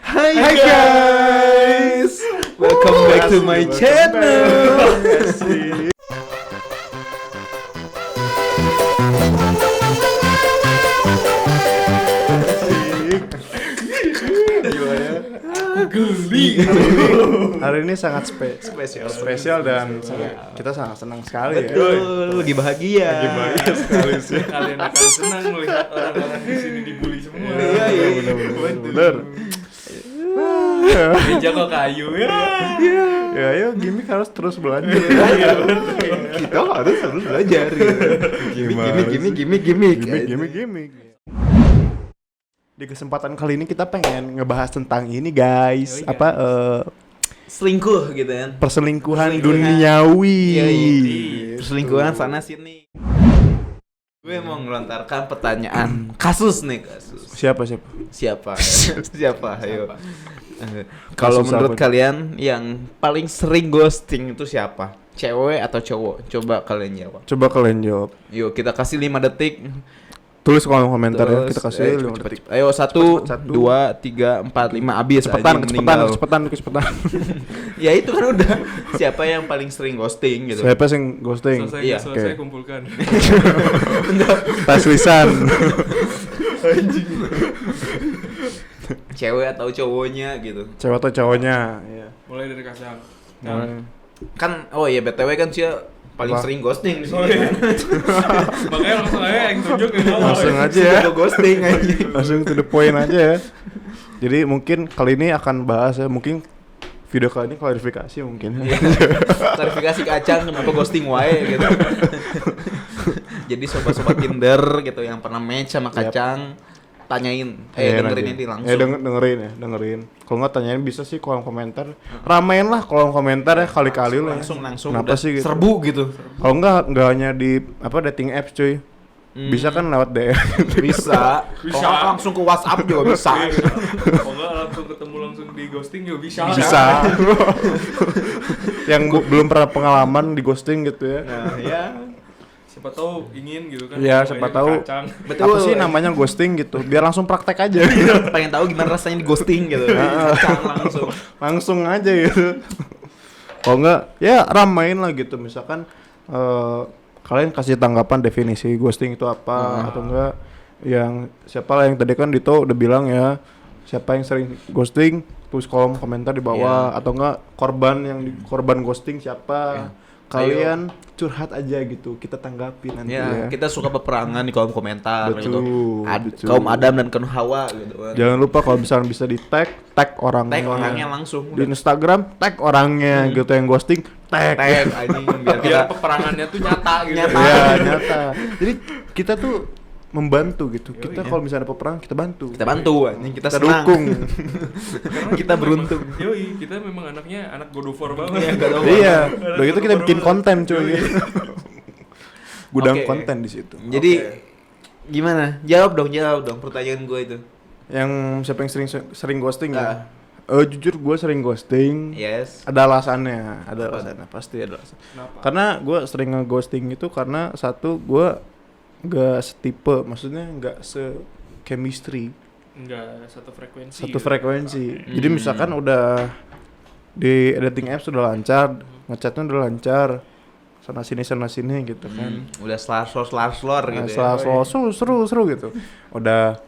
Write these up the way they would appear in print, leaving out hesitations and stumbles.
Hai guys, welcome back to my channel. Geli. Hari ini sangat spesial dan kita sangat senang sekali ya. Lagi bahagia. Lagi bahagia sekali sih. Kalian akan senang melihat orang-orang di sini dibully semua. Iya benar. Meja kok kayu ya. Ya ayo gimmick harus terus belajar. Kita harus terus belajar. Gimmick. Di kesempatan kali ini kita pengen ngebahas tentang ini guys, Selingkuh gitu kan. perselingkuhan duniawi. Perselingkuhan sana sini. Gue mau ngelontarkan pertanyaan kasus. Siapa? Siapa? Ayo. Kalau Kasus menurut apa? kalian yang paling sering ghosting itu siapa? Cewek atau cowok? Coba kalian jawab. Coba kalian jawab. Yuk kita kasih 5 detik. Tulis kolom komentar ya, Terus, kita kasih 5 detik. Ayo 1, 2, 3, 4, 5 habis. Cepetan. Ya itu kan udah. Siapa yang paling sering ghosting gitu? Siapa sing ghosting? Iya, Selesai oke. kumpulkan. Tas lisan. Cewek atau cowoknya gitu. Cewek atau cowoknya? Iya. Mulai dari Kasang. Kan BTW kan dia paling Apa? sering ghosting di Oh sini. iya. Makanya langsung aja yang tunjuk ya. Langsung aja ya. Sudah ghosting aja. Langsung to the point aja ya. Jadi mungkin kali ini akan bahas ya, mungkin video kali ini klarifikasi mungkin. Klarifikasi ke Acang kenapa ghosting wae gitu. Jadi sobat-sobat Tinder gitu yang pernah match sama Kacang tanyain, dengerin ini langsung. dengerin. Kalau nggak tanyain bisa sih kolom komentar. Ramein lah kolom komentar ya kali-kali lah. langsung Kenapa udah sih gitu? serbu gitu. Kalau nggak hanya di dating apps cuy. Bisa kan lewat DM. Bisa. Bisa. Kalau langsung ke WhatsApp juga bisa. Kalau enggak langsung ketemu langsung di ghosting juga bisa. Bisa. Yang belum pernah pengalaman di ghosting gitu ya. Nah, ya. Siapa tahu ingin gitu kan. Iya, Mulai siapa dari tahu. Kacang. Betul. Apa sih namanya ghosting gitu? Biar langsung praktek aja. Pengen tahu gimana rasanya di ghosting gitu. Kacang langsung. Langsung aja gitu. Kalau enggak ya ramein lah gitu. Misalkan kalian kasih tanggapan definisi ghosting itu apa atau enggak yang siapa lah yang tadi kan Dito udah bilang ya, siapa yang sering ghosting tulis kolom komentar di bawah atau enggak korban ghosting siapa. Kalian curhat aja gitu, kita tanggapi nanti ya. Kita suka peperangan di kolom komentar Betul, gitu. betul. Kaum Adam dan kaum Hawa gitu kan. Jangan lupa kalau misalnya bisa di tag orangnya. Tag orangnya langsung. Di Instagram tag orangnya gitu, yang ghosting tag. anjing biar kita Biar peperangannya tuh nyata gitu. Nyata. Iya, nyata. Jadi kita tuh membantu gitu. Kita kalau misalnya ada peperangan kita bantu. kita bantu anjing, kita senang. dukung. Karena Kita beruntung. Yoi, kita memang anaknya anak God of War Iya, banget. God of War. Iya. Udah gitu kita bikin konten cuy. Gudang Oke. konten di situ. Jadi gimana? Jawab dong pertanyaan gue itu. Yang siapa yang sering ghosting ya? Ah. Jujur gue sering ghosting. Yes. Ada alasannya, pasti ada alasan. Kenapa? Karena gue sering nge-ghosting itu karena satu, gue gak setipe, maksudnya gak se-chemistry, Enggak satu frekuensi. satu gitu. frekuensi. Jadi misalkan udah di dating apps udah lancar, ngechatnya udah lancar, sana sini gitu kan. Udah slor Nah, gitu setelah ya. seru gitu. Udah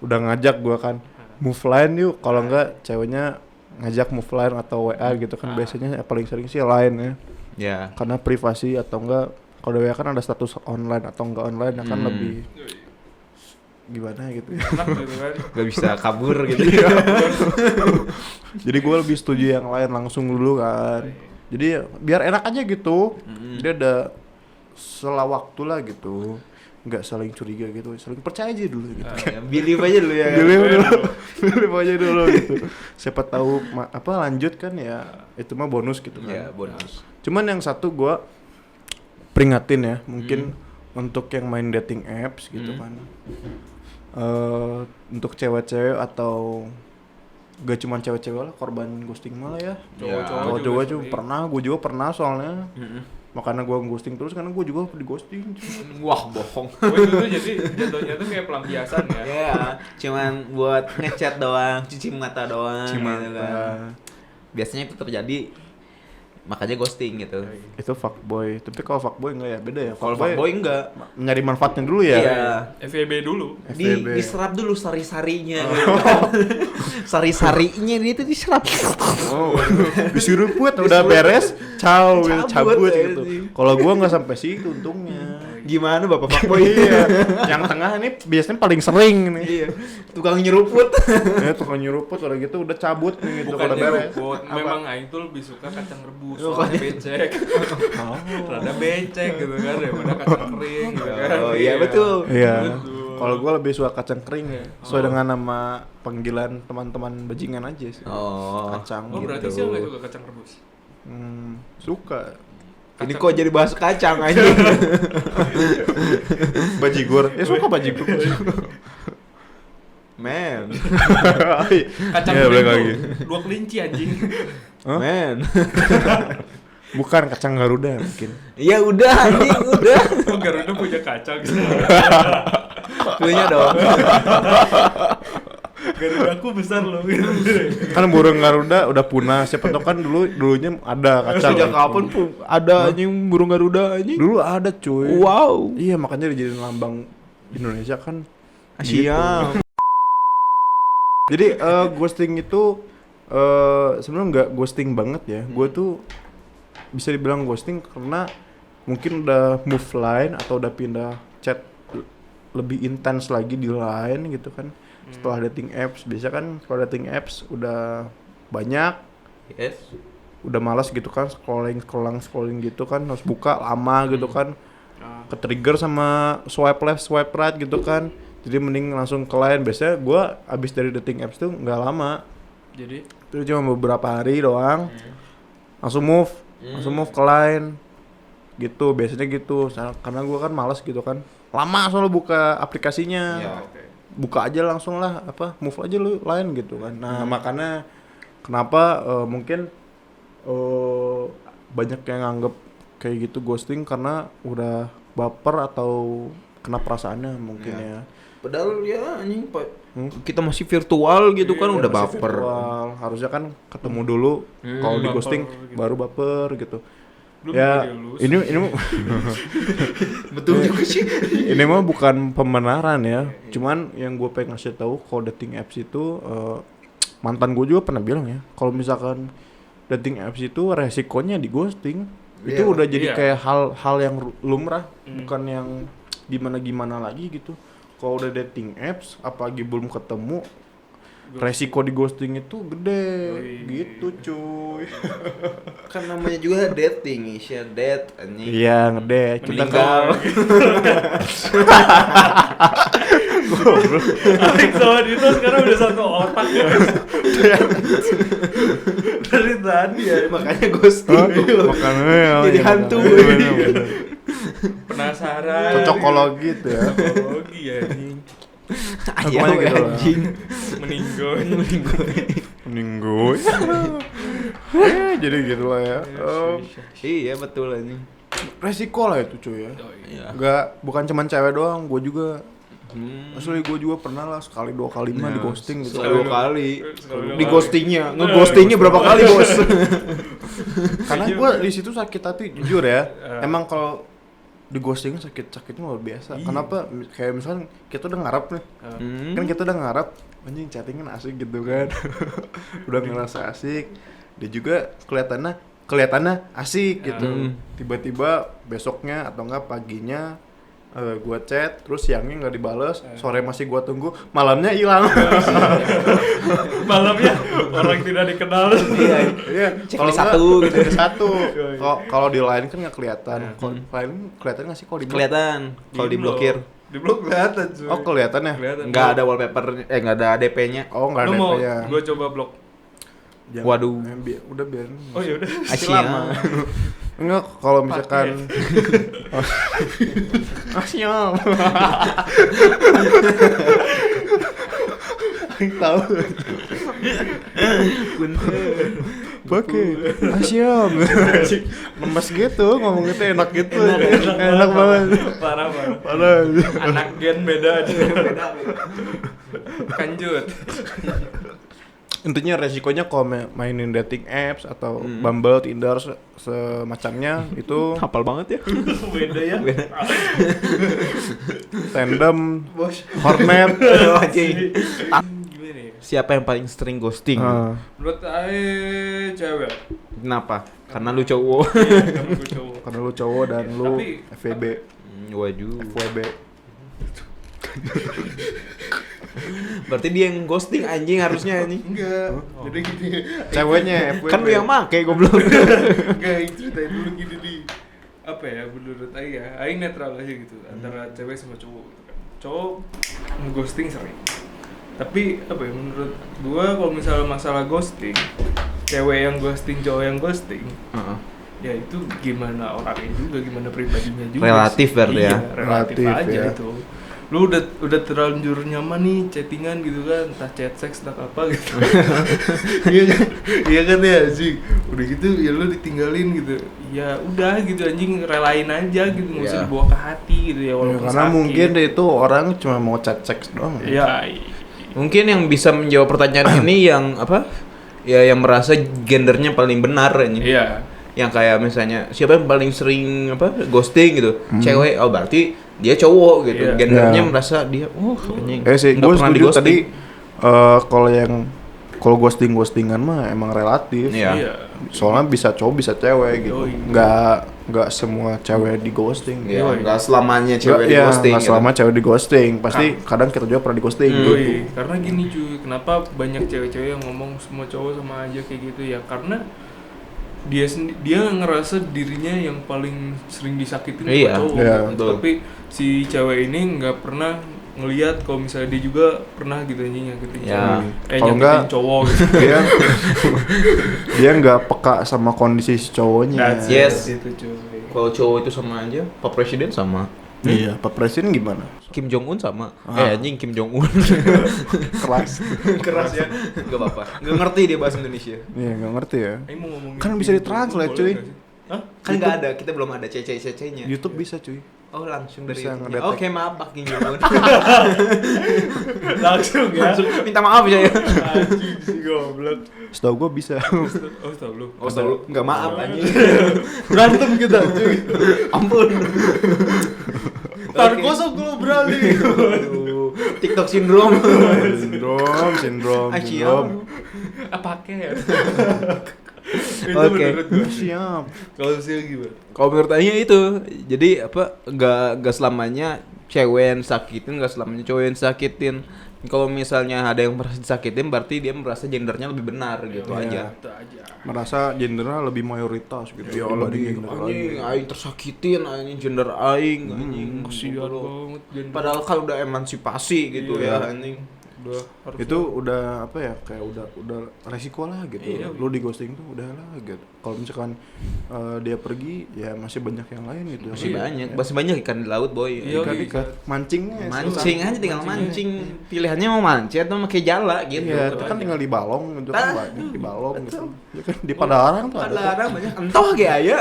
ngajak gue kan, move line yuk. Kalau enggak ceweknya ngajak move line atau WA gitu kan, biasanya paling sering sih line ya. Ya. Karena privasi atau enggak, kalau WA kan ada status online atau enggak online akan lebih gimana gitu ya. Enak gitu kan. Gak bisa kabur gitu. Jadi gue lebih setuju yang lain langsung dulu kan. Jadi ya, biar enak aja gitu. Dia ada sela waktu lah gitu. Nggak saling curiga gitu, saling percaya aja dulu gitu. Believe aja dulu ya. Believe aja dulu gitu. Siapa tahu lanjut kan ya, itu mah bonus gitu kan. Ya, bonus. Cuman yang satu gue peringatin ya, mungkin untuk yang main dating apps gitu kan. Untuk cewek-cewek atau gak cuma cewek-cewek lah korban ghosting malah ya. Cowok-cowok Cowok juga sering. pernah, gue juga pernah soalnya. makanya gue ghosting terus karena gue juga di ghosting. Wah, bohong. Gue itu jadi jatuhnya tuh kayak pelampiasan ya. Ya, cuman buat ngechat doang, cuci mata doang gitu kan. Biasanya itu terjadi, makanya ghosting gitu. Itu fuckboy. Tapi kalau fuckboy enggak ya, beda ya. Kalau fuckboy enggak. nyari manfaatnya dulu ya. Iya. FVB dulu. FVB. Diserap dulu sari-sarinya gitu kan. Sari-sarinya dia itu diserap. Oh, disuruh put udah beres, ciao, cabut ya gitu. sih. Kalau gua nggak sampai situ untungnya. Gimana Bapak fuckboy? Iya. Yang tengah ini biasanya paling sering nih. Iya. Tukang nyeruput. Ya tukang nyeruput udah gitu udah cabut nih gitu Bukan udah beres. nyeruput, memang Aing tuh lebih suka kacang rebus, Oh, soalnya becek. Rada becek gitu kan daripada kacang kering gitu kan. Oh, iya, betul. Iya. Betul. Kalau gua lebih suka kacang kering ya. Sesuai dengan nama panggilan teman-teman bajingan aja sih. Oh. Kacang Oh, gitu. berarti sih nggak suka kacang rebus. Suka. Ini kok jadi bahas kacang aja. Bajigur. Ya suka bajigur. Man. Kacang Iya, balik kering lagi. tuh 2 kelinci anjing. Hah? Man. Bukan kacang Garuda mungkin. Ya udah anjing, udah. Oh, Garuda punya kacang. Punya dong. Garuda aku besar loh gitu. Kan burung Garuda udah punah. Siapa tahu kan dulunya ada kacang. Sejak kapan pun ada anjing burung Garuda anjing? Dulu ada cuy. Wow. Iya makanya dijadiin lambang Indonesia kan. Siap. Jadi ghosting itu sebenarnya nggak ghosting banget ya. Gue tuh bisa dibilang ghosting karena mungkin udah move line atau udah pindah chat lebih intens lagi di line gitu kan. Setelah dating apps, biasa kan kalau dating apps udah banyak, Yes. udah malas gitu kan scrolling gitu kan, harus buka lama gitu kan. Ke-trigger sama swipe left, swipe right gitu kan. Jadi mending langsung ke line. Biasanya gue abis dari dating apps tuh nggak lama. Jadi Itu cuma beberapa hari doang. Langsung move ke line. Gitu, biasanya gitu. Karena gue kan malas gitu kan. Lama soalnya buka aplikasinya. Ya. oke. Buka aja langsung lah, move aja lu line gitu kan. Nah, makanya kenapa mungkin banyak yang nganggep kayak gitu ghosting karena udah baper atau kena perasaannya mungkin ya. Padahal ya anjing kita masih virtual gitu kan udah Masih baper. virtual. Harusnya kan ketemu dulu, kalau di Baper ghosting gitu. baru baper gitu. Belum Ya juga lulus. ini Betul juga sih. ini mah bukan pembenaran ya. Cuman yang gue pengen ngasih tahu kalau dating apps itu mantan gue juga pernah bilang ya, kalau misalkan dating apps itu resikonya di ghosting. Itu Iya, udah jadi iya. kayak hal yang lumrah, bukan yang gimana lagi gitu. Kalau udah dating apps apalagi belum ketemu, resiko di ghosting itu gede. Yoi. Gitu cuy. Kan namanya juga dating, Isya date anjing. Iya, ngedate. Kita Meninggal. Alex sama Dito sekarang udah satu otak ya. Dari tadi ya makanya ghosting. makanya Jadi hantu. Penasaran. Cocokologi itu ya. Cocokologi ya anjing. Ayam Pokoknya gitu lah. anjing. Meninggoy. Minggu. Jadi gitu lah ya. Iya betul anjing. Resiko lah itu cuy ya. Oh, iya. Enggak, bukan cuman cewek doang, gue juga. Asli gue juga pernah lah sekali 2 kali mah di ghosting gitu. Sekali 2 kali. Sekali 2 Di kali. ghostingnya, ngeghostingnya berapa kali bos? Karena gue di situ sakit hati jujur ya. Emang kalau di ghosting sakitnya luar biasa. Kenapa? Kayak misalnya kita udah ngarep nih. Kan kita udah ngarep anjing chattingan asik gitu kan. Udah ngerasa asik. Dia juga kelihatannya asik gitu. Tiba-tiba besoknya atau enggak paginya gua chat, terus siangnya nggak dibales, sore masih gua tunggu, malamnya hilang. Malamnya orang tidak dikenal. Iya, Checklist satu gitu. Checklist satu. Kalau di line kan nggak kelihatan. Kalau di line kelihatan nggak sih kalau di Kelihatan kalau diblokir. Di blok kelihatan cuy. Oh kelihatan ya? Kelihatan. Enggak ada wallpaper, enggak ada DP-nya. Oh nggak Lu ada mau ya. gua coba blok. Waduh. Udah biarin. Oh ya udah. Asia. Enggak, kalau misalkan Asia. Tahu. Pakai asyam. Lemes gitu ngomong itu enak gitu. Enak banget. Parah. Parah. Anak gen beda aja. Kanjut. Intinya resikonya kalau mainin dating apps atau Bumble, Tinder semacamnya itu Hafal banget ya. Beda ya. tandem, Hornet. Gimana ya? Siapa yang paling sering ghosting? Menurut Ae cewek. Kenapa? Karena lu cowok. Iya, kamu gue cowok. Karena lu cowok dan lu Tapi- FWB, Waduh. FWB. Berarti dia yang ghosting anjing harusnya ini. Enggak. Jadi gini. Ceweknya FWB. Kan lu yang make goblok. Enggak, ceritain dulu gini nih. Apa ya, menurut Aing ya, Aing netral aja gitu antara cewek sama cowok gitu kan. Cowok nge-ghosting sering. Tapi apa ya, menurut gua kalau misalnya masalah ghosting, cewek yang ghosting, cowok yang ghosting, ya itu gimana orangnya juga, gimana pribadinya juga. Relatif berarti ya? Iya, relatif Relatif, aja ya. itu. Lu udah terlanjur nyaman nih chattingan gitu kan, entah chat seks entah apa gitu. Iya kan ya sih. Udah gitu ya lu ditinggalin gitu. Ya udah gitu anjing, relain aja gitu, enggak usah Iya. dibawa ke hati gitu ya Ya, walaupun karena sakit. mungkin itu orang cuma mau chat seks doang. Ya, Mungkin yang bisa menjawab pertanyaan ini yang apa? Ya yang merasa gendernya paling benar ini. iya. Yang kayak misalnya siapa yang paling sering apa ghosting gitu? Cewek. Oh, berarti dia cowok gitu. Iya. Gendernya Iya. merasa dia anjing. Sih, nggak gue pernah setuju di-ghosting. tadi kalau ghostingan mah emang relatif. Iya. Soalnya bisa cowok bisa cewek gitu. Yoi. Nggak semua cewek di ghosting. Iya, Yoi. nggak selamanya cewek di Iya, ghosting. nggak gitu. selama cewek di ghosting. Pasti kadang kita juga pernah di ghosting gitu. Yoi. Karena gini cuy, kenapa banyak cewek-cewek yang ngomong semua cowok sama aja kayak gitu ya? Karena dia ngerasa dirinya yang paling sering disakitin sama Iya, cowok. iya, betul. Tapi si cewek ini nggak pernah ngelihat kalau misalnya dia juga pernah gitu anjing nyakitin Ya. cewek. Kalau Nyakitin nggak, cowok gitu. dia nggak peka sama kondisi si cowoknya. That's Yes. itu cuy. Kalau cowok itu sama aja, Pak Presiden sama. Iya, Pak Presiden gimana? Kim Jong Un sama. Ah. Anjing Kim Jong Un. Keras. Keras ya. Enggak apa-apa. Enggak ngerti dia bahasa Indonesia. Iya, nggak ngerti ya. Aing mau ngomongin Kan bisa Kim ditranslate, Jong Un, cuy. boleh nggak sih? Hah? Kan enggak ada, kita belum ada cece-cecenya. YouTube bisa cuy. Oh, langsung dari Bisa YouTube-nya. ngedetek. Oke, maaf Pak Kim Jong Un. Langsung ya. Langsung minta maaf saya. Anjing si goblok. Setahu gue bisa. Oh, tahu lu. Oh, tahu. Enggak maaf anjing. Berantem kita cuy. Ampun. Tar Oke. kosong lu berani. Aduh, TikTok syndrome. Sindrom. Apa ya? Itu Oke. menurut gue. Siap. Kalau sih gimana? Kalau menurut Aing itu, jadi apa? Enggak selamanya cewek yang sakitin, enggak selamanya cowok yang sakitin. Kalau misalnya ada yang merasa disakitin, berarti dia merasa gendernya lebih benar gitu Iya. aja. Itu aja. Merasa gendernya lebih mayoritas gitu. Ya dibanding lebih gender anjing, lain. aing tersakitin, anjing gender aing, anjing Kasihan Gitu loh. banget gender. Padahal kalau udah emansipasi gitu Iya. ya anjing. udah harus Itu udah apa ya, kayak udah resiko lah gitu. Iya. Lu di ghosting tuh udah lah gitu. Kalau misalkan dia pergi ya masih banyak yang lain gitu. Masih Iya. banyak, masih banyak ikan di laut boy. Iya. Ikan mancingnya Mancing susah. aja tinggal Mancingnya. mancing. Pilihannya mau mancing atau pakai jala gitu. Iya, itu kan tinggal di balong gitu kan Ah, banyak di balong gitu. Ya kan di Padalarang tuh ada. Ada banyak. Entah kayak aya.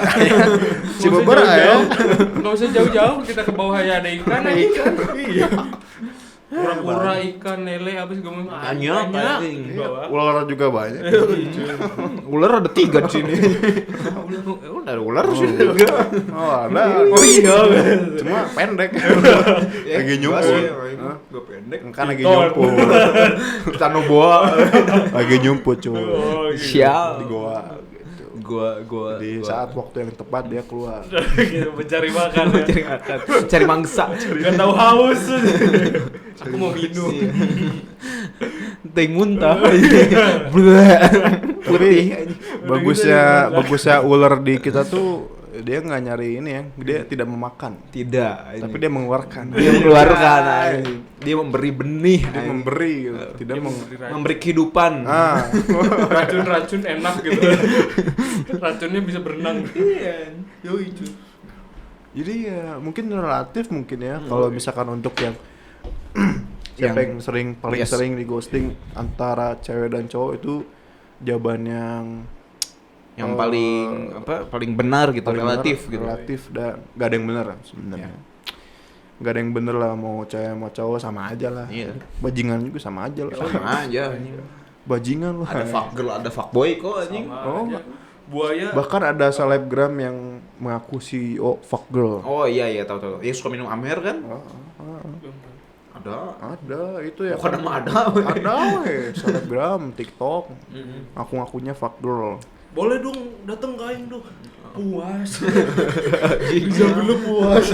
Si Bogor ya. Nggak usah jauh-jauh, kita ke bawah ya ada ikan. Ada ikan. Iya. Kura-kura, ikan, lele, apa sih ngomong? Banyak, anjing. Bawa. Ular juga banyak. Ular ada 3 di sini. Udah ada ular sih. Oh, ada. Oh iya. Cuma pendek. Lagi nyumpul. Hah? Gue pendek. Kan lagi Piton. nyumpul. Tano boa. Lagi nyumpul cuy. Oh, gitu. Di Sial. goa gitu. Gua Di saat waktu yang tepat dia keluar. Gitu, mencari makan ya. cari makan, cari mangsa. Gak tahu haus. Aku mau minum. Teh muntah. Tapi bagusnya ular di kita tuh dia nggak nyari ini ya, dia tidak memakan, Tidak. tapi dia mengeluarkan. dia mengeluarkan. anjing. Dia memberi benih. Dia anjing. memberi, gitu. tidak memberi kehidupan. Ah, Racun-racun enak gitu. Racunnya bisa berenang. Iya. Yoi cuy. jadi ya mungkin relatif mungkin ya. Kalau misalkan untuk yang siapa yang paling Yes. sering di ghosting antara cewek dan cowok itu jawaban yang eh, paling benar gitu, paling relatif benar, gitu. relatif dan gak ada yang benar sebenarnya. Gak ada yang bener lah, mau cewek mau cowok sama aja lah. Iya. Bajingan juga sama aja lah. Sama aja anjing. Bajingan lah. Ada fuck girl, ada fuck boy kok anjing. Sama Oh, aja. Buaya Bahkan ada selebgram yang mengaku CEO fuck girl. Oh iya tahu. Ya suka minum Amer kan? Ada. Ada itu ya. Bukan nama ada. Ada selebgram TikTok. Ngaku-ngakunya fuck girl. boleh dong datang ke aing dong. Puas. Bisa belum puas.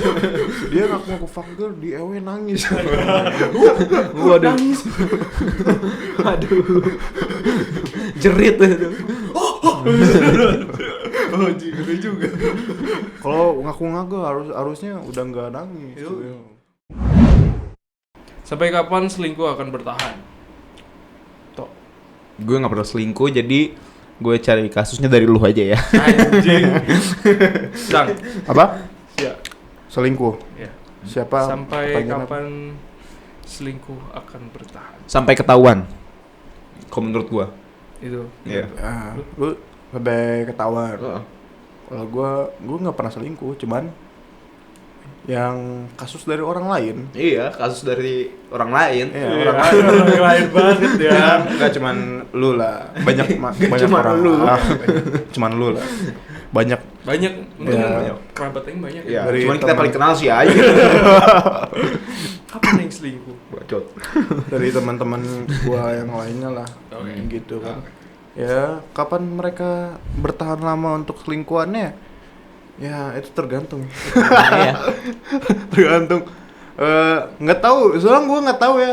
Dia ngaku-ngaku fuck girl, di ewe nangis. Waduh. Nangis. Aduh. Jerit itu. Oh, ngeri juga. Kalau ngaku-ngaku harusnya udah nggak nangis. Sampai kapan selingkuh akan bertahan? Tok. Gue nggak pernah selingkuh, jadi gue cari kasusnya dari lu aja ya. Anjing. Sang. Apa? Ya. Selingkuh. Ya. Siapa? Sampai pertanyaan apa? kapan selingkuh akan bertahan? Sampai ketahuan. Kalau menurut gue. Itu. Iya. Ah, lu sampai ketahuan. Kalau gua nggak pernah selingkuh, cuman yang kasus dari orang lain. Iya, kasus dari orang lain. Iya, orang lain. Orang lain banget ya. Enggak cuman lu lah, banyak cuman orang. lu. Cuman lu lah. Banyak Banyak, mungkin Ya. banyak. Kerabat yang banyak Iya, ya. Dari cuman kita teman. paling kenal sih aja. Kapan yang selingkuh? Bacot. dari teman-teman gua yang lainnya lah. Oke. Gitu kan. Ya, kapan mereka bertahan lama untuk selingkuhannya? Ya, itu tergantung. Iya. Tergantung. Nggak tahu, soalnya gua nggak tahu ya.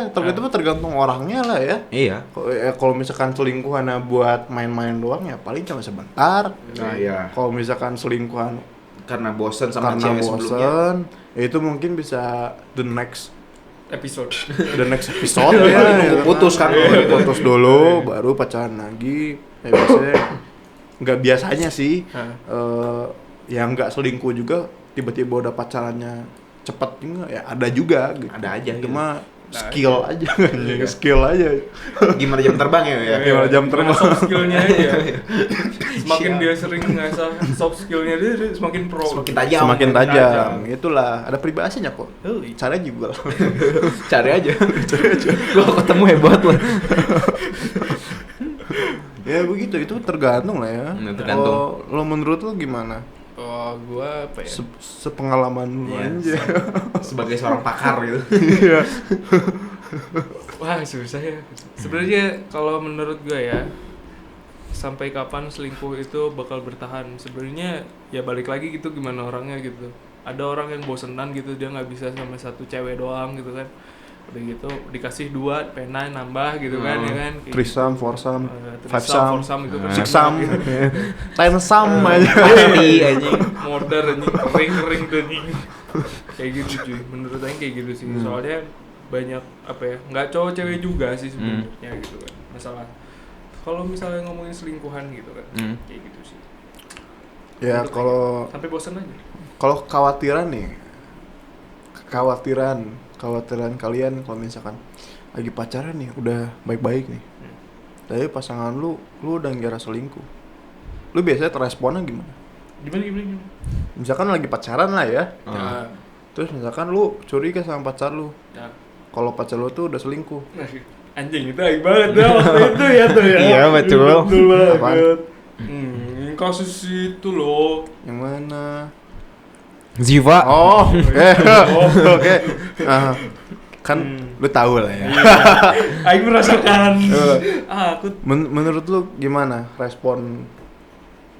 Tergantung orangnya lah ya. Iya. Kalau misalkan selingkuhannya buat main-main doang ya paling cuma sebentar. Nah, iya. Kalau misalkan selingkuhan Karena bosan sama karena cewek sebelumnya. bosen, ya itu mungkin bisa the next Episode. episode Nunggu ya. putus kan. Putus dulu, baru pacaran lagi. Ya biasanya nggak biasanya sih. Yang nggak selingkuh juga tiba-tiba udah pacarannya cepet juga ya ada juga gitu. Ada aja Itu gitu. mah skill aja. Skill aja. Gimana jam terbang ya? Gimana jam terbang. Soft skillnya aja. Semakin dia sering ngasah soft skillnya dia semakin pro. Semakin tajam. Semakin tajam. Itulah, ada peribahasanya kok. Heli. Caranya juga lah. Cari aja. Kalau ketemu hebat lah. Ya begitu, itu tergantung lah ya. Tergantung. Lo menurut lo gimana? Oh, gua apa ya? Sepengalaman lu Iya, aja. Sebagai seorang pakar gitu. Iya. Wah, susah ya. Sebenarnya kalau menurut gua ya, sampai kapan selingkuh itu bakal bertahan? Sebenarnya ya balik lagi gitu gimana orangnya gitu. Ada orang yang bosenan gitu, dia nggak bisa sama satu cewek doang gitu kan. Udah gitu dikasih dua, pena nambah gitu kan ya kan. Kayak Trisam, gitu. foursam, Threesome, fivesam, foursome itu kan. sixsam, tensam aja. Pasti anjing. Modern anjing, kering tuh anjing. Kayak gitu cuy, menurut Aing kayak gitu sih. Soalnya banyak apa ya, nggak cowok cewek juga sih sebenarnya gitu kan. Masalah kalau misalnya ngomongin selingkuhan gitu kan, kayak gitu sih. Ya Menurut kalau Aing, sampai bosan aja. kekhawatiran nih, kekhawatiran kalian kalau misalkan lagi pacaran nih, udah baik-baik nih. Tapi pasangan lu udah ngira selingkuh. Lu biasanya responnya gimana? Gimana? Misalkan lagi pacaran lah ya. Ya, Terus misalkan lu curiga sama pacar lu. ya. Kalau pacar lu tuh udah selingkuh. Anjing itu baik banget dah waktu itu ya tuh ya. Iya, betul. Betul Apaan? banget. Kasus itu loh. Yang mana? Ziva. Oh, oke. Kan lu tahu lah ya. Aing merasakan. Aku Menurut lu gimana respon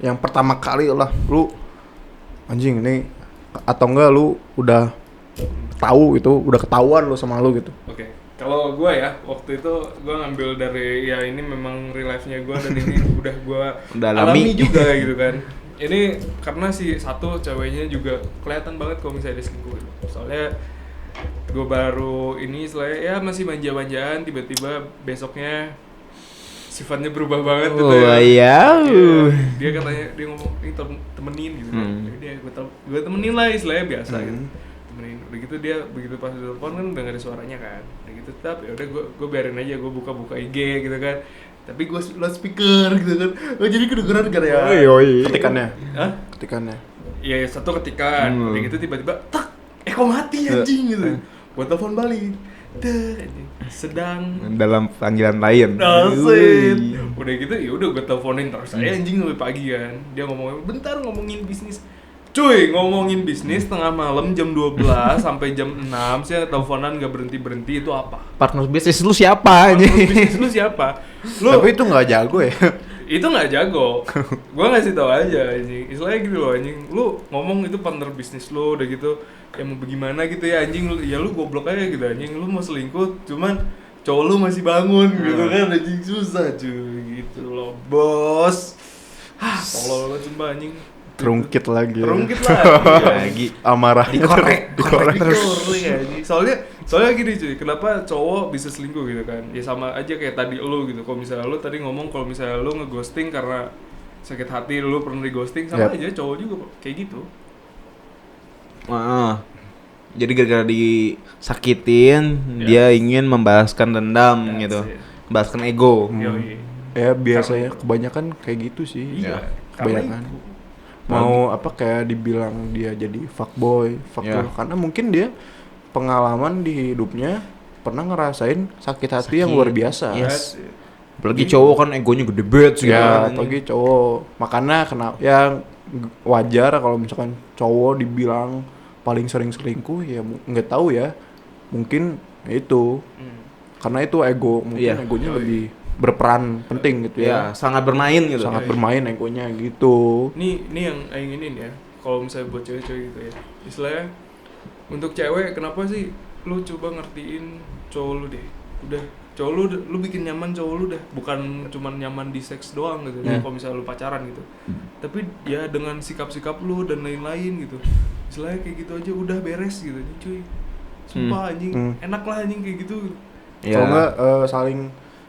yang pertama kali lah lu anjing ini, atau enggak lu udah tahu itu, udah ketahuan lu sama lu gitu. Oke. Kalau gue ya, waktu itu gue ngambil dari, ya ini memang real life-nya gue dan ini udah gue Udah alami alami. juga gitu kan. Ini karena si satu ceweknya juga kelihatan banget kalau misalnya dia selingkuh. Soalnya gue baru ini ya masih manja-manjaan, tiba-tiba besoknya sifatnya berubah banget gitu ya. Oh, iya. Dia katanya, dia ngomong, ini temenin gitu kan. Jadi gue temenin lah istilahnya biasa gitu. temenin. Udah gitu dia begitu pas telepon kan udah gak ada suaranya kan. Udah gitu tetap ya udah gue biarin aja, gue buka IG gitu kan. Tapi gue loudspeaker gitu kan. Oh jadi kedengeran kan ya. Ketikannya. Hah? Ketikannya. Iya satu ketikan. Udah gitu tiba-tiba tak kok mati anjing gitu. Gue telepon balik. Anjing. Sedang Dalam panggilan lain. Nasit. Udah gitu ya udah gue teleponin terus saya anjing sampai pagi kan. Dia bentar ngomongin bisnis. Cuy, ngomongin bisnis tengah malam jam 12 sampai jam 6 sih teleponan gak berhenti-berhenti itu apa? Partner bisnis lu siapa Partner ini? bisnis lu siapa? Lu Tapi itu nggak jago ya. itu nggak jago. Gua ngasih tau aja anjing. Istilahnya gitu loh anjing. Lu ngomong itu partner bisnis lu udah gitu ya mau bagaimana gitu ya anjing lu ya lu goblok aja gitu anjing. Lu mau selingkuh cuman cowok lu masih bangun gitu kan anjing susah cuy gitu loh bos. Tolol banget sumpah anjing. Terungkit lagi. Terungkit lagi. Amarahnya Dikorek terus. Dikorek. Soalnya gini cuy, kenapa cowok bisa selingkuh gitu kan? Ya sama aja kayak tadi lu gitu. Kalau misalnya lu tadi ngomong kalau misalnya lu ngeghosting karena sakit hati lu pernah di ghosting sama aja cowok juga kayak gitu. Jadi gara-gara disakitin, dia ingin membalaskan dendam gitu. Membalaskan ego. Yoi. Ya biasanya kebanyakan kayak gitu sih. Iya. Kebanyakan. Karena Mau apa kayak dibilang dia jadi fuckboy karena mungkin dia pengalaman di hidupnya pernah ngerasain sakit hati yang luar biasa. Yes. Apalagi cowok kan egonya gede banget sih. Ya, apalagi cowok. Makanya yang wajar kalau misalkan cowok dibilang paling sering selingkuh ya nggak tahu ya. Mungkin itu. Karena itu ego, mungkin egonya lebih berperan penting gitu ya. Sangat bermain gitu. Sangat bermain egonya gitu. Ini yang aing ingin ya. Kalau misalnya buat cewek-cewek gitu ya. Istilahnya untuk cewek kenapa sih lu coba ngertiin cowok lu deh. Udah cowok lu bikin nyaman cowok lu dah. Bukan cuman nyaman di seks doang gitu. Kalau misalnya lu pacaran gitu. Tapi ya dengan sikap-sikap lu dan lain-lain gitu. Istilahnya kayak gitu aja udah beres gitu cuy. Sumpah anjing, enak lah anjing kayak gitu. Kalau nggak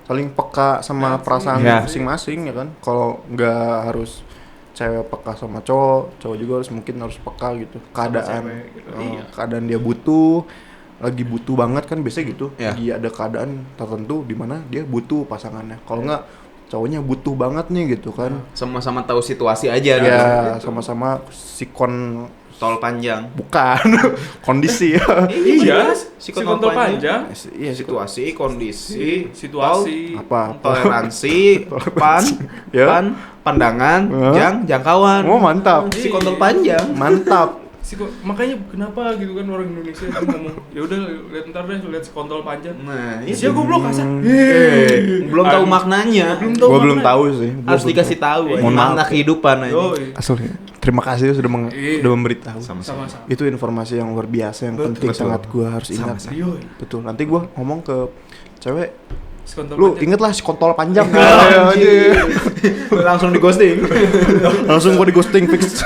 saling peka sama perasaan masing-masing ya kan. Kalau nggak harus cewek peka sama cowok juga mungkin harus peka gitu. Keadaan gitu. Keadaan dia lagi butuh banget kan biasanya gitu. Lagi ada keadaan tertentu di mana dia butuh pasangannya. Kalau nggak cowoknya butuh banget nih gitu kan. Sama-sama tahu situasi aja ya, gitu. Sama-sama tol panjang. Bukan kondisi ya. Iya, si kontol panjang. Iya, situasi, kondisi, situasi, apa? Toleransi, pandangan, jangkauan. Oh, mantap. Si kontol panjang. Mantap. Makanya kenapa gitu kan orang Indonesia tuh ngomong ya udah lihat si kontol panjang. Nah, dia goblok kasar. Belum tahu maknanya. Gua belum tahu sih. Harus dikasih tahu makna kehidupan aja. Asli. Terima kasih sudah memberitahu. Sama-sama. Itu informasi yang luar biasa yang penting sangat gua harus ingat. Betul. Nanti gua ngomong ke cewek, lu inget lah si kontol panjang. Langsung di ghosting. Langsung gua di ghosting fix.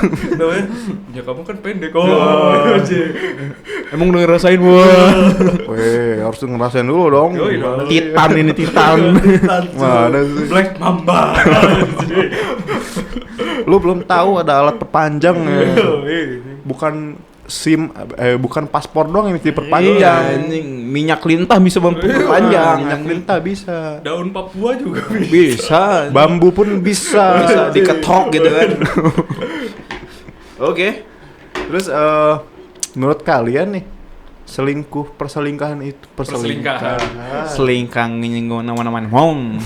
Ya kamu kan pendek Emang udah ngerasain gua. Weh, harus ngerasain dulu dong. Titan ini titan. Mana sih? Black Mamba. Lu belum tahu ada alat perpanjang ya. Bukan SIM, bukan paspor doang yang mesti diperpanjang. Minyak lintah bisa memperpanjang. Minyak lintah bisa. Daun Papua juga Bisa. Bambu pun bisa. Bisa diketok gitu kan. Oke. Terus menurut kalian nih perselingkahan itu Selingkang nama-nama wong.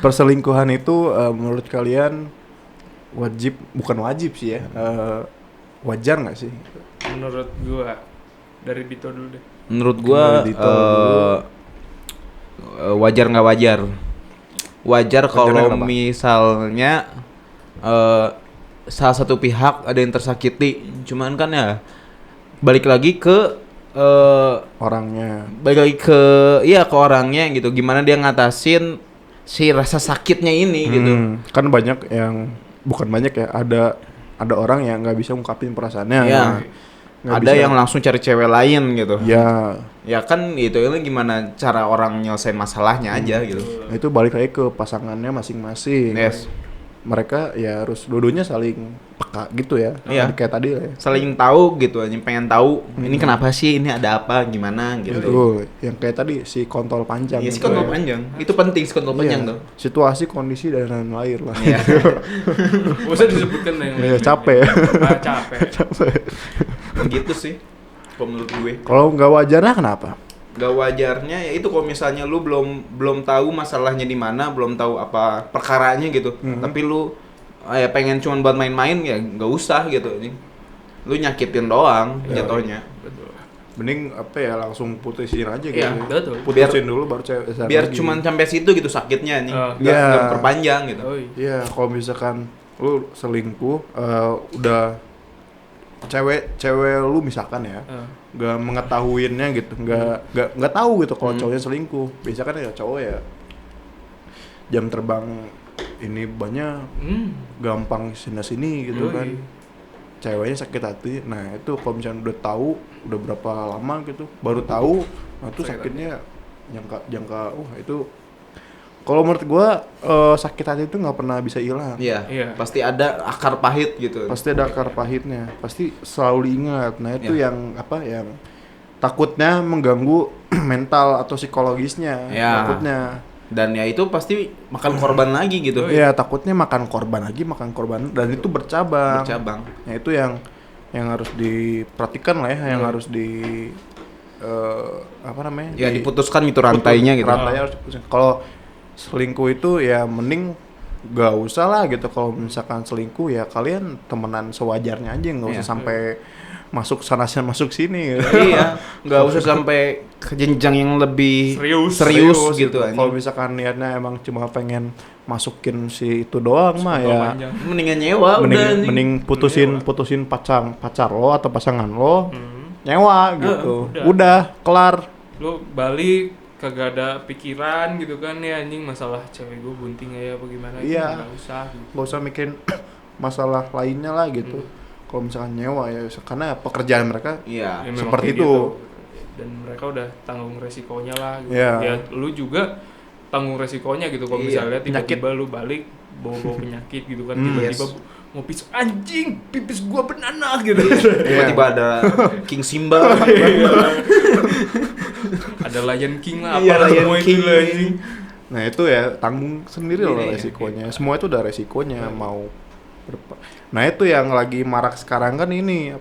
Perselingkuhan itu menurut kalian bukan wajib sih ya. Wajar nggak sih? Menurut gua dari Dito dulu deh. Menurut gua wajar nggak wajar? Wajar kalau misalnya salah satu pihak ada yang tersakiti, cuman kan ya balik lagi ke orangnya. Balik lagi ke orangnya gitu. Gimana dia ngatasin si rasa sakitnya ini gitu. Kan banyak yang bukan banyak ya, ada orang yang nggak bisa ungkapin perasaannya. Ya. Ada yang langsung cari cewek lain gitu. Ya kan itu gimana cara orang nyelesain masalahnya aja gitu. Itu balik lagi ke pasangannya masing-masing. Yes. mereka ya harus dua-duanya saling peka gitu ya. Iya. Kayak tadi lah ya. Saling tahu gitu aja, pengen tahu ini kenapa sih, ini ada apa, gimana gitu. Betul. Yang kayak tadi si kontol panjang. Iya, si gitu kontol ya. panjang. Itu penting si kontol panjang Iya. tuh. Situasi, kondisi dan lain-lain lah. Iya. Gak usah disebutkan yang Iya, capek. Capek. Gitu sih. Kalau menurut gue. Kalau nggak wajarnya kenapa? Gak wajarnya ya itu kalau misalnya lu belum tahu masalahnya di mana, belum tahu apa perkaranya gitu. Tapi lu ya pengen cuman buat main-main ya nggak usah gitu ini. Lu nyakitin doang jatuhnya. Betul. Mending apa ya langsung putusin aja gitu. Iya, ya. betul. Putusin dulu baru cewek. Biar cuman sampai situ gitu sakitnya nih. Iya. Nggak perpanjang gitu. Oh, iya. Iya, kalau misalkan lu selingkuh, udah cewek lu misalkan ya, nggak mengetahuinnya gitu, nggak tahu gitu kalau cowoknya selingkuh. Biasa kan ya cowok ya jam terbang ini banyak, gampang sini gitu kan. Ceweknya sakit hati. Nah itu kalau misalnya udah tahu, udah berapa lama gitu, baru tahu, nah itu sakitnya jangka, itu kalau menurut gua sakit hati itu nggak pernah bisa hilang. Iya. Pasti ada akar pahit gitu. Pasti ada akar pahitnya, pasti selalu diingat. Nah itu yang yang takutnya mengganggu mental atau psikologisnya. Iya. Takutnya. Dan ya itu pasti makan korban lagi gitu. Iya, takutnya makan korban dan itu bercabang. Nah itu yang harus diperhatikan lah ya, yang harus Ya diputuskan itu rantainya gitu. Rantainya harus diputuskan. Kalau selingkuh itu ya mending gak usah lah gitu. Kalau misalkan selingkuh ya kalian temenan sewajarnya aja, nggak usah sampai masuk sana masuk sini gitu. Iya, nggak usah sampai ke jenjang yang lebih serius gitu. Kalau misalkan niatnya emang cuma pengen masukin si itu doang mah ya mendingan nyewa mending putusin pacar lo atau pasangan lo, nyewa gitu. Udah kelar. Lo balik kagak ada pikiran gitu kan ya, anjing masalah cewek gue bunting ya apa gimana. Iya. Nggak usah gitu. Nggak usah mikirin masalah lainnya lah gitu. Kalau misalkan nyewa ya karena pekerjaan mereka iya ya, seperti itu gitu. Dan mereka udah tanggung resikonya lah gitu. Iya. Ya lu juga tanggung resikonya gitu kalau misalnya tiba-tiba lu balik bawa penyakit gitu kan, tiba-tiba mau pipis, anjing pipis gua beranak gitu. Tiba-tiba ada King Simba. Ada Lion King lah, Iya, apa Lion semua King. itu lah anjing. Nah itu ya tanggung sendiri loh Iya. resikonya. Semua itu udah resikonya mau Nah itu yang lagi marak sekarang kan ini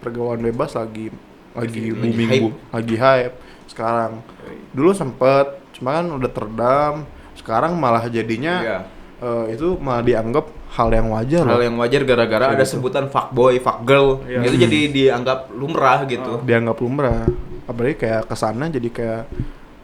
pergaulan bebas lagi booming, lagi hype sekarang. Dulu sempet, cuma kan udah teredam. Sekarang malah jadinya itu malah dianggap hal yang wajar. Hal yang wajar gara-gara ada gitu. sebutan fuckboy, fuckgirl. Iya. Itu jadi dianggap lumrah gitu. Dianggap lumrah. Apalagi kayak kesana jadi kayak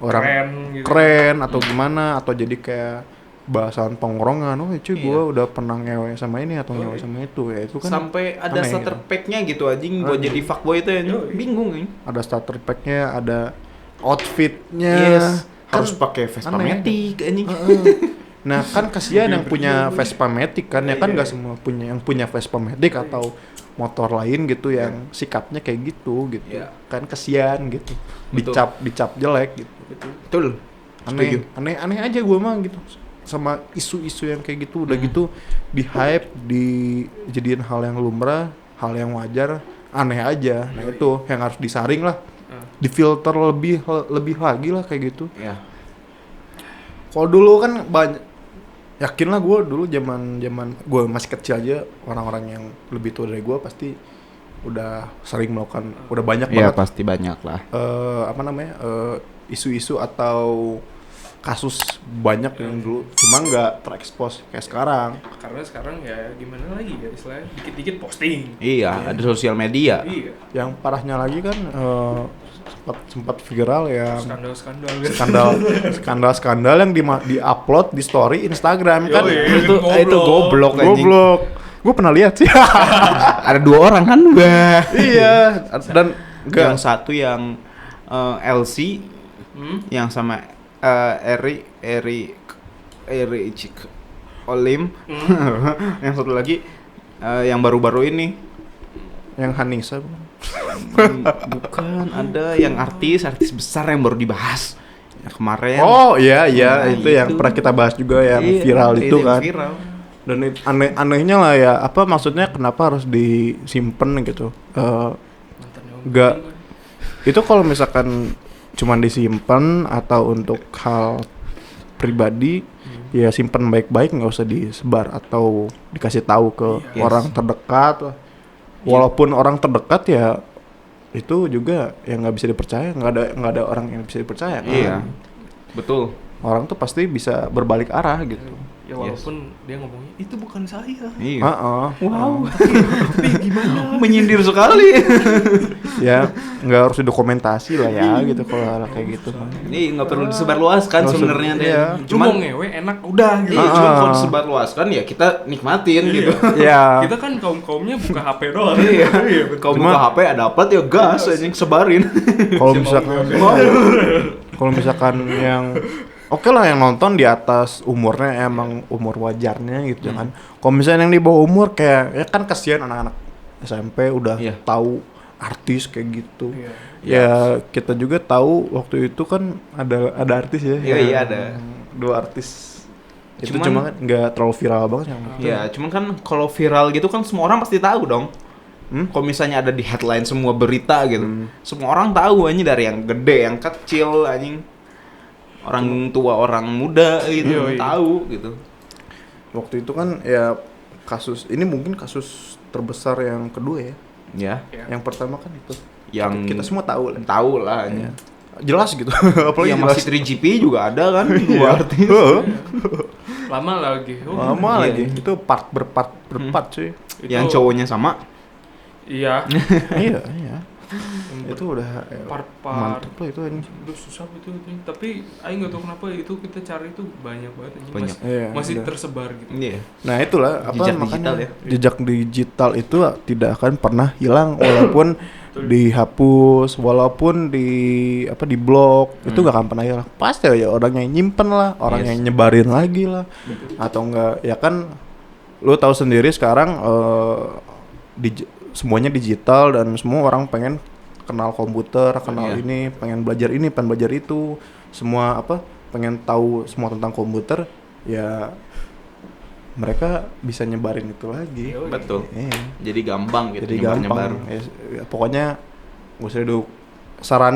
orang Keren gitu. keren atau gimana, atau jadi kayak bahasan pengrongan. Oh cuy, gue udah pernah ngewe sama ini atau ngewe sama itu ya, itu kan Sampai ada aneh starter gitu. pack-nya gitu anjing buat jadi fuckboy itu bingung nih. Ada starter pack-nya, ada outfitnya. Yes. Kan Harus pakai Vespa aneh. Matic anjing. Nah kan kasihan yang punya Vespa Matic kan, ya kan nggak semua punya Vespa Matic atau motor lain gitu yang sikapnya kayak gitu. Iya. Kan kasihan gitu, Betul. dicap jelek gitu. Betul. Setuju. aneh aja gue mah gitu sama isu-isu yang kayak gitu. Udah gitu di hype, dijadiin hal yang lumrah, hal yang wajar, aneh aja. Nah itu yang harus disaring lah, difilter lebih lagi lah kayak gitu. Ya. Kalau dulu kan banyak, yakin lah gue dulu zaman gue masih kecil aja, orang-orang yang lebih tua dari gue pasti udah sering melakukan, udah banyak banget Pasti banyak lah. isu-isu atau kasus banyak yang dulu, cuma nggak terekspos kayak sekarang. Karena sekarang ya gimana lagi ya, istilahnya dikit-dikit posting. Iya, ada sosial media. Iya. Yang parahnya lagi kan sempat viral yang Skandal-skandal. skandal yang di-upload di story Instagram kan. Itu goblok anjing. Goblok. Gue pernah lihat sih. Ada 2 orang kan, Iya, dan yang satu yang LC yang sama Eri Olim. Yang satu lagi yang baru-baru ini yang Hanisa bukan, ada yang artis besar yang baru dibahas ya, kemarin. Oh iya Nah, itu yang pernah kita bahas juga yang viral itu yang kan. viral. Dan anehnya lah ya, apa maksudnya kenapa harus disimpan gitu? Mantannya Om Nggak. Dudung kan. Itu kalau misalkan cuman disimpan atau untuk hal pribadi, ya simpan baik-baik, nggak usah disebar atau dikasih tahu ke Yes. orang terdekat lah. Walaupun orang terdekat ya itu juga yang nggak bisa dipercaya, nggak ada orang yang bisa dipercaya kan. Iya. Betul. Orang tuh pasti bisa berbalik arah gitu. Ya walaupun dia ngomongnya itu bukan saya. Iya. Wow, tapi gimana? Menyindir sekali. Ya nggak harus dokumentasi lah ya gitu kalau hal kayak gitu. Ini nggak perlu disebarluaskan Nggak sebenarnya deh. iya. Lu mau ngewe enak udah gitu. Iya, cuma kalau disebarluaskan ya kita nikmatin gitu. Ya. Kita kan kaum-kaumnya buka HP doang. Iya. Kalau Cuma- buka HP dapat ya gas anjing sebarin. Kalau misalkan yang oke lah yang nonton di atas umurnya emang umur wajarnya gitu kan. Kalau misalnya yang di bawah umur kayak ya kan kasihan anak-anak SMP udah Iya. tahu artis kayak gitu. Iya. Ya kita juga tahu waktu itu kan ada artis ya. Iya, yang iya, ada. Dua artis. Itu Cuman- cuma kan nggak terlalu viral banget yang itu. Ya, cuman kan kalau viral gitu kan semua orang pasti tahu dong. Kalau misalnya ada di headline semua berita gitu, semua orang tahu anjing, dari yang gede, yang kecil anjing, orang tua, orang muda gitu Iya. tahu gitu. Waktu itu kan ya kasus ini mungkin kasus terbesar yang kedua ya. Ya, Ya. Yang pertama kan itu. yang Kita semua tahu lah. tahu lah Iya. anjing. Jelas gitu. Apalagi Yang jelas. masih 3GP juga ada kan dua artis. Lama lagi. Oh, Lama Iya. lagi. Itu berpart cuy. itu- Yang cowoknya sama. Iya. Iya. Itu udah Part-part. mantep lah itu ini. Udah susah itu. Tapi aing nggak tahu kenapa itu kita cari itu banyak banget anjing. Banyak. Iya, Masih udah. tersebar gitu. Iya. Nah itulah apa Jejak makanya digital ya. jejak digital itu tidak akan pernah hilang walaupun dihapus, walaupun di blok itu gak akan pernah hilang. Pasti ya orang yang nyimpen lah, orang Yes. yang nyebarin lagi lah, atau enggak ya kan lu tahu sendiri sekarang semuanya digital dan semua orang pengen kenal komputer, kenal Iya. ini, pengen belajar ini, pengen belajar itu, semua apa pengen tahu semua tentang komputer ya mereka bisa nyebarin itu lagi. Yoi. Betul. Iya. Jadi gampang gitu Jadi gampang. nyebar. Ya, pokoknya nggak usah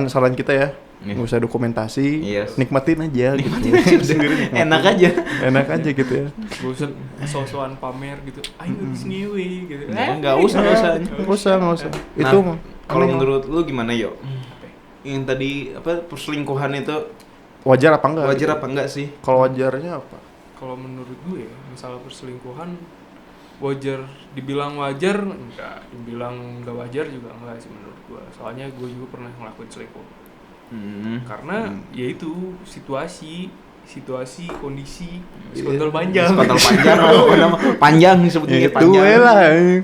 saran kita ya, Iya. nggak usah dokumentasi, Yes. nikmatin aja. Nikmatin gitu. aja udah. Sendiri nikmatin. Enak aja. Enak aja gitu ya. Gak usah so-soan pamer gitu. Aing habis ngewe gitu. Nggak usah. Nggak usah. Nah, Itu kalau aneh. menurut lu gimana yo? Yang tadi apa perselingkuhan itu wajar apa enggak? wajar gitu? apa enggak sih? Kalau wajarnya apa? Kalau menurut gue ya, masalah perselingkuhan wajar, dibilang wajar enggak, dibilang enggak wajar juga enggak sih menurut gue. Soalnya gue juga pernah ngelakuin selingkuh. Karena ya itu situasi, kondisi, sekotol panjang. Sekotol panjang apa nama? Panjang disebutnya Itu panjang. lah.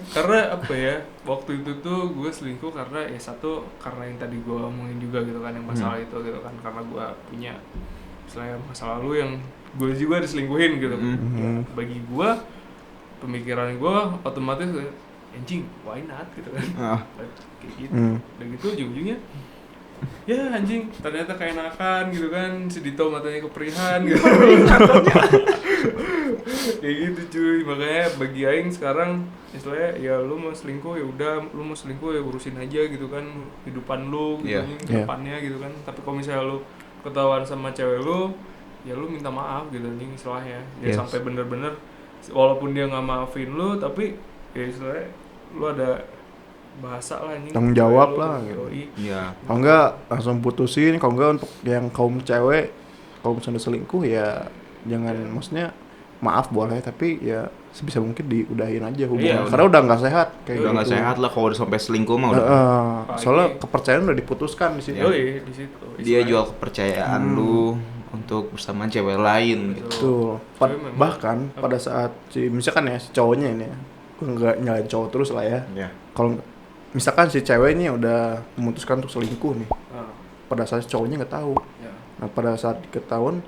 Karena apa ya? Waktu itu tuh gue selingkuh karena ya satu karena yang tadi gue omongin juga gitu kan yang masalah itu gitu kan, karena gue punya misalnya masa lalu yang gue juga diselingkuhin gitu. Ya, bagi gue pemikiran gue otomatis kayak, anjing why not gitu kan. Ah. Kayak gitu. Dan gitu ujung-ujungnya ya anjing ternyata keenakan gitu kan, si Dito matanya keperihan gitu. Kayak gitu cuy, makanya bagi aing sekarang istilahnya ya lu mau selingkuh ya udah, lu mau selingkuh ya urusin aja gitu kan hidupan lu gitu Iya. kan, ke depannya gitu kan. Tapi kalau misalnya lu ketahuan sama cewek lu ya lu minta maaf gitu anjing istilahnya. Ya Yes. sampai bener-bener walaupun dia nggak maafin lu tapi ya istilahnya lu ada bahasa lah anjing. Tanggung jawab Cewek lu, lah, gitu. gitu. Yoi. Iya. Kalau enggak langsung putusin, kalau enggak untuk yang kaum cewek, kalau misalnya selingkuh ya jangan, maksudnya maaf boleh tapi ya sebisa mungkin diudahin aja hubungan. Iya, Karena udah nggak sehat kayak Udah nggak gitu. sehat lah kalau udah sampai selingkuh mah udah. Soalnya kepercayaan udah diputuskan di sini. Yoi, di situ. Dia Istilahnya. jual kepercayaan lu untuk bersama cewek lain gitu. Tuh, Tapi memang- bahkan pada saat misalkan ya si cowoknya ini ya, gue nggak nyalain cowok terus lah ya. Iya. Kalau misalkan si cewek ini udah memutuskan untuk selingkuh nih, Ah, pada saat si cowoknya nggak tahu. ya. Nah pada saat ketahuan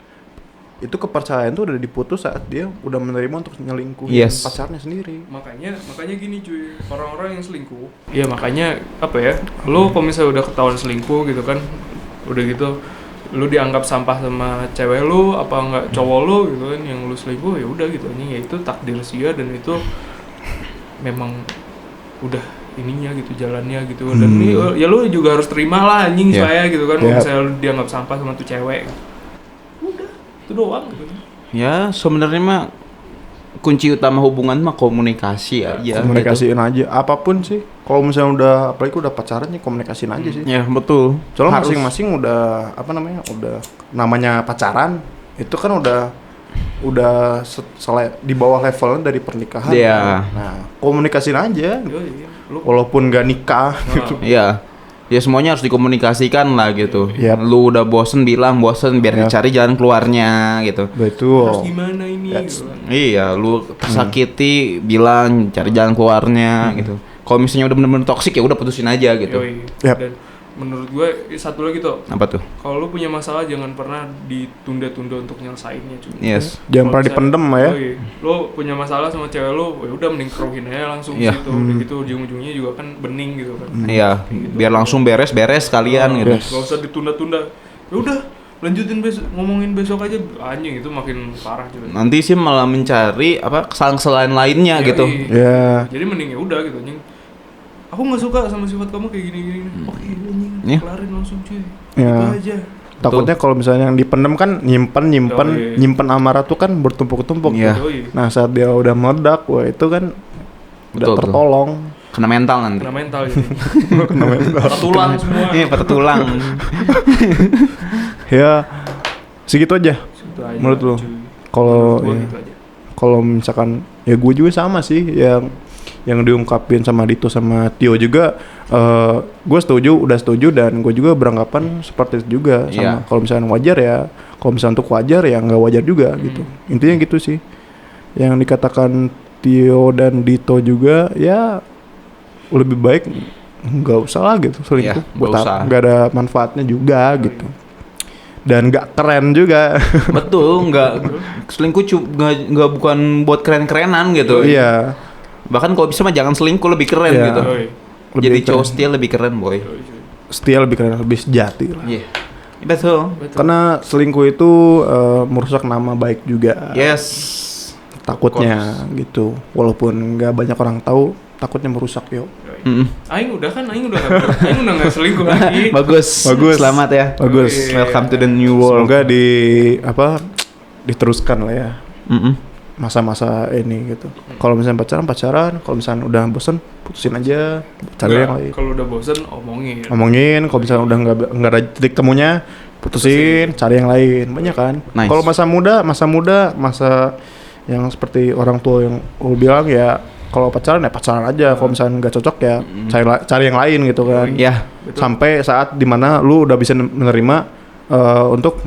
itu kepercayaan tuh udah diputus saat dia udah menerima untuk nyelingkuhin Yes. pacarnya sendiri. Makanya gini cuy, orang-orang yang selingkuh. Iya makanya apa ya? Lu kalau misalnya udah ketahuan selingkuh gitu kan, udah gitu lu dianggap sampah sama cewek lu apa enggak cowok lu gitu kan yang lu selingkuh ya udah gitu anjing, ya itu takdir dia dan itu memang udah ininya gitu jalannya gitu dan ini ya lu juga harus terima lah anjing saya gitu kan kalau misalnya lu dianggap sampah sama tuh cewek udah itu doang gitu. Ya sebenarnya mah kunci utama hubungan mah komunikasi aja. Komunikasiin aja apapun sih. Kalau misalnya udah apalagi udah pacaran ya komunikasiin aja sih. Ya betul. Soalnya Harus. masing-masing udah apa namanya pacaran itu kan udah di bawah levelnya dari pernikahan. Iya. Nah, komunikasiin aja. Lu Walaupun gak nikah gitu. Iya. Ya semuanya harus dikomunikasikan lah gitu. Yap. Lu udah bosen bilang bosen biar Yap. dicari jalan keluarnya gitu. Betul. harus gimana ini gitu kan. Iya, lu tersakiti bilang cari jalan keluarnya gitu. Kalau misalnya udah bener-bener toksik ya udah putusin aja gitu. Yoi. Yap. Dan menurut gue satu lagi tuh, Apa tuh? kalau lu punya masalah jangan pernah ditunda-tunda untuk nyelesainnya cuy. Yes. Jangan pernah dipendem ya. Lu punya masalah sama cewek lu, ya udah mending keruhin aja langsung Iya. gitu. Udah gitu ujung-ujungnya juga kan bening gitu kan. Iya, biar langsung beres-beres kalian gitu. Gak usah ditunda-tunda. Ya udah, lanjutin besok, ngomongin besok aja. Anjing itu makin parah cuy. Nanti sih malah mencari apa kesalahan-kesalahan lainnya gitu. Ya. Jadi mending ya udah gitu anjing. Aku nggak suka sama sifat kamu kayak gini-gini. Oke, anjing. Iya. Kelarin langsung cuy. Ya. Itu aja. Takutnya kalau misalnya yang dipendem kan nyimpen amarah tuh kan bertumpuk-tumpuk. Iya. tuh. Yoi. Nah, saat dia udah meledak, wah itu kan udah Betul, tertolong. Kena mental nanti. Kena mental gitu. Patah tulang semua. Iya, patah tulang. Ya, segitu aja. Gitu aja, Menurut lu? cuy. Kalau Menurut gua ya, gitu aja. kalau misalkan ya gue juga sama sih yang diungkapin sama Dito sama Tio juga gue udah setuju dan gue juga beranggapan seperti itu juga sama Iya. kalau misalnya wajar ya kalau misalnya untuk wajar ya nggak wajar juga gitu intinya gitu sih yang dikatakan Tio dan Dito juga ya lebih baik nggak usah lah gitu selingkuh Iya, nggak usah. nggak ada manfaatnya juga gitu dan nggak keren juga. Betul, selingkuh nggak bukan buat keren-kerenan gitu. Iya. Bahkan kalau bisa mah jangan selingkuh lebih keren Iya. gitu. Yoi. Lebih Jadi keren. cowok setia lebih keren boy. Yoi, cuy. Setia lebih keren lebih sejati lah. Iya. Betul. Betul. Karena selingkuh itu merusak nama baik juga. Yes. Takutnya gitu. Walaupun nggak banyak orang tahu, takutnya merusak yo. Mm-mm. Aing udah nggak selingkuh lagi. Bagus. Bagus. Selamat ya. Bagus. Iya. Welcome to the new world. Semoga diteruskan lah ya Mm-mm. masa-masa ini gitu. Kalau misalnya pacaran, kalau misalnya udah bosan putusin aja, cari yang lain. Kalau udah bosen omongin. Ngomongin, kalau misalnya udah nggak ada titik temunya, putusin, cari yang lain. Banyak kan. Nice. Kalau masa yang seperti orang tua yang lu bilang ya, kalau pacaran aja. Kalau misalnya nggak cocok ya cari yang lain gitu kan. Ya. Betul. Sampai saat dimana lu udah bisa menerima untuk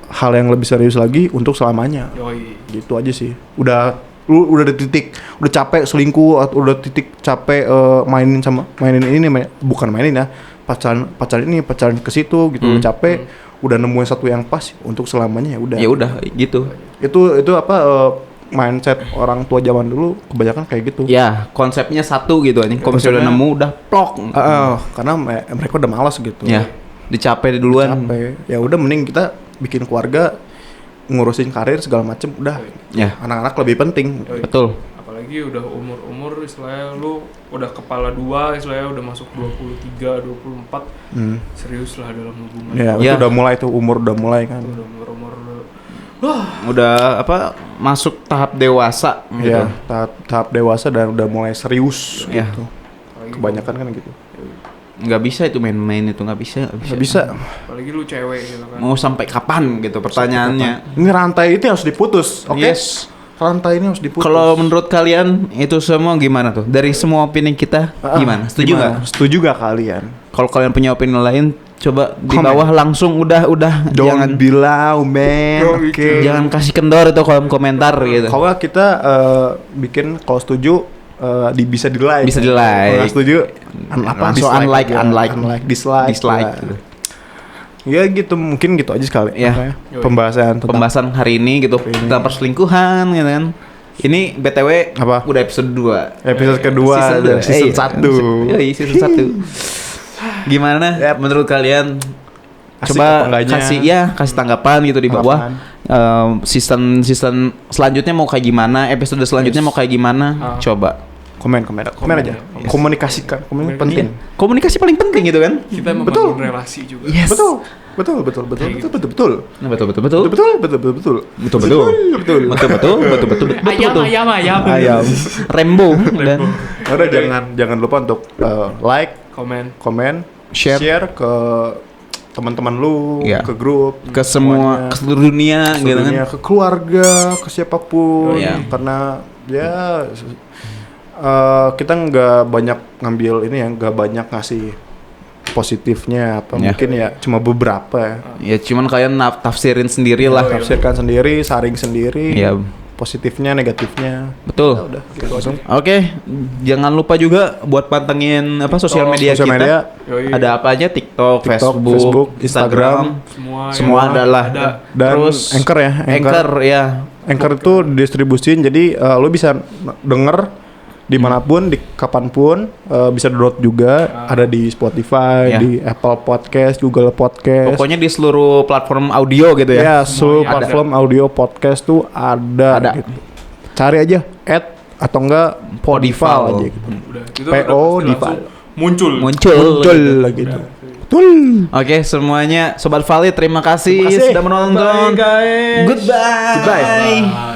hal yang lebih serius lagi untuk selamanya. Yoi. Gitu aja sih. Lu udah di titik udah capek selingkuh atau udah titik capek mainin bukan mainin ya. Pacaran ke situ gitu udah capek, udah nemuin satu yang pas untuk selamanya ya udah. Ya udah gitu. Itu mindset orang tua zaman dulu kebanyakan kayak gitu. Ya, konsepnya satu gitu aja. Kalau misalnya udah nemu udah plok. Karena mereka udah malas gitu. Ya, dicapai duluan. Capek. Ya udah mending kita bikin keluarga, ngurusin karir segala macem udah. Ya, Anak-anak lebih penting. Yoi. betul. Apalagi udah umur istilahnya lu udah kepala dua, istilahnya udah masuk 23, 24. Serius lah dalam hubungan. Ya, Ya. itu udah mulai tuh umur udah mulai kan. Udah umur Udah masuk tahap dewasa gitu. Ya, tahap dewasa dan udah mulai serius Ya. gitu. apalagi Kebanyakan kan gitu. Nggak bisa itu main-main itu nggak bisa. Nggak bisa. apalagi lu cewek gitu kan. Mau sampai kapan gitu pertanyaannya. Ini rantai itu harus diputus, oke? Yes. Rantai ini harus diputus. Kalau menurut kalian itu semua gimana tuh? Dari semua opini kita gimana? Setuju nggak? Setuju nggak kalian? Kalau kalian punya opini lain, coba di Comment. bawah langsung udah jangan Don't be loud, man. Don't Oke. jangan kasih kendor itu kolom komentar gitu. Kalau nggak kita bikin kalau setuju bisa di like. Bisa di-like. Kalau nggak setuju Langsung unlike, aja. unlike. dislike. Dislike. Ya. Gitu. Ya gitu mungkin gitu aja sekali. Ya. Makanya Yoi. Pembahasan tentang Pembahasan hari ini gitu Hari ini. tentang perselingkuhan gitu kan. Ini BTW Apa? udah episode 2. episode kedua dari season 1. Yoi, season 1. Gimana menurut kalian Asik coba apa enggaknya. kasih tanggapan gitu di bawah. Season selanjutnya mau kayak gimana, episode selanjutnya mau kayak gimana, coba Komen aja. Yes. Komunikasikan, Komen. penting. komunikasi paling penting gitu kan. Kita Betul. membangun relasi juga. Yes. Betul. Kayak gitu. Betul. Ayam. Rembo. Udah jangan lupa untuk like, komen, share ke teman-teman lu, Iya. ke grup, Ke semua, ke seluruh dunia gitu kan. dunia, ke keluarga, ke siapapun. Iya. Karena ya kita nggak banyak ngambil ini ya, nggak banyak ngasih positifnya apa Iya. mungkin ya cuma beberapa ya. Ya cuman kalian tafsirin sendiri lah. Tafsirkan sendiri, saring sendiri. Iya. Positifnya, negatifnya. Betul. Ya udah gitu langsung. Oke, jangan lupa juga buat pantengin sosial media Sosial kita. media. Yoi. Ada apa aja? TikTok, Facebook, Instagram, Semua adalah ada. Dan terus Anchor ya, Anchor ya. Anchor itu distribusin, jadi lo bisa denger dimanapun, di kapanpun, bisa download juga, ada di Spotify, Ya. di Apple Podcast, Google Podcast. Pokoknya di seluruh platform audio gitu ya. Ya, seluruh Semuanya ada. platform audio podcast tuh ada. Gitu. Cari aja atau enggak Podifal aja gitu. Udah, itu PO udah pasti di langsung muncul. Muncul lagi Udah. gitu. Betul. Oke, semuanya Sobat Valid, terima kasih Terima kasih. sudah menonton. Bye guys. Goodbye. Goodbye. Bye.